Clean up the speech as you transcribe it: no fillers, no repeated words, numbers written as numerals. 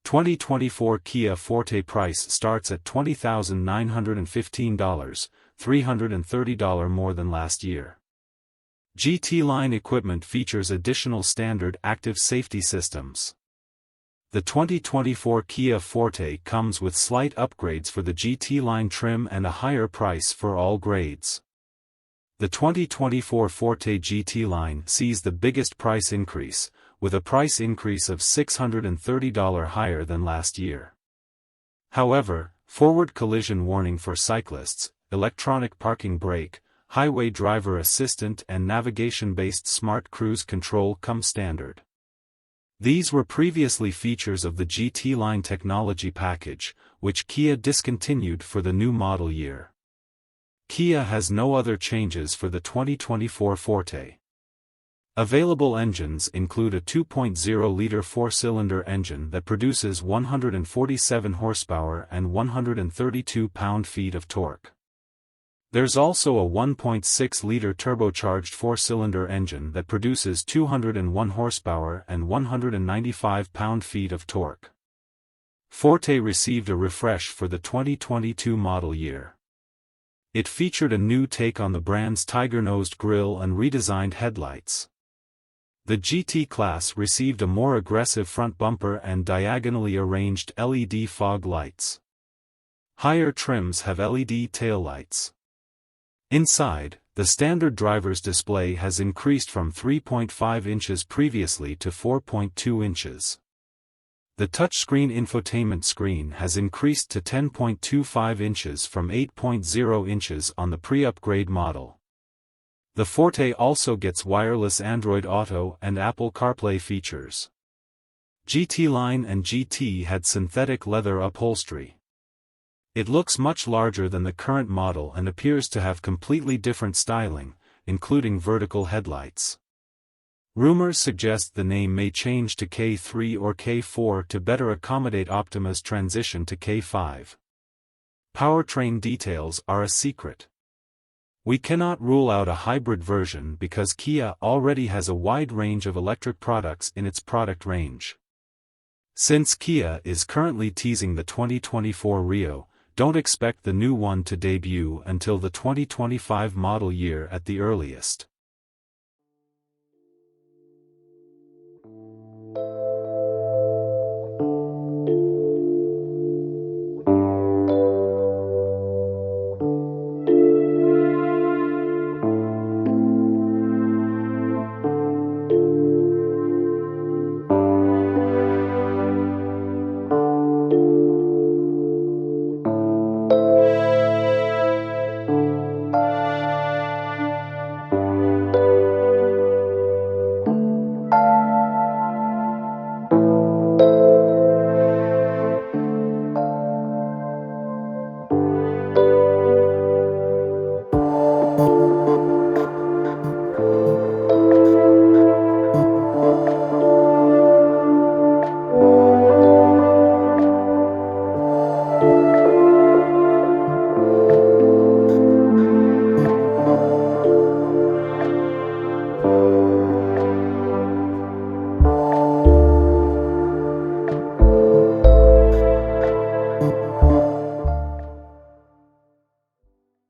2024 Kia Forte price starts at $20,915, $330 more than last year. GT-Line equipment features additional standard active safety systems. The 2024 Kia Forte comes with slight upgrades for the GT-Line trim and a higher price for all grades. The 2024 Forte GT-Line sees the biggest price increase, with a price increase of $630 higher than last year. However, forward collision warning for cyclists, electronic parking brake, highway driver assistant and navigation-based smart cruise control come standard. These were previously features of the GT-Line technology package, which Kia discontinued for the new model year. Kia has no other changes for the 2024 Forte. Available engines include a 2.0-liter four-cylinder engine that produces 147 horsepower and 132 pound-feet of torque. There's also a 1.6-liter turbocharged four-cylinder engine that produces 201 horsepower and 195 pound-feet of torque. Forte received a refresh for the 2022 model year. It featured a new take on the brand's tiger-nosed grille and redesigned headlights. The GT class received a more aggressive front bumper and diagonally arranged LED fog lights. Higher trims have LED taillights. Inside, the standard driver's display has increased from 3.5 inches previously to 4.2 inches. The touchscreen infotainment screen has increased to 10.25 inches from 8.0 inches on the pre-upgrade model. The Forte also gets wireless Android Auto and Apple CarPlay features. GT-Line and GT had synthetic leather upholstery. It looks much larger than the current model and appears to have completely different styling, including vertical headlights. Rumors suggest the name may change to K3 or K4 to better accommodate Optima's transition to K5. Powertrain details are a secret. We cannot rule out a hybrid version because Kia already has a wide range of electric products in its product range. Since Kia is currently teasing the 2024 Rio, don't expect the new one to debut until the 2025 model year at the earliest.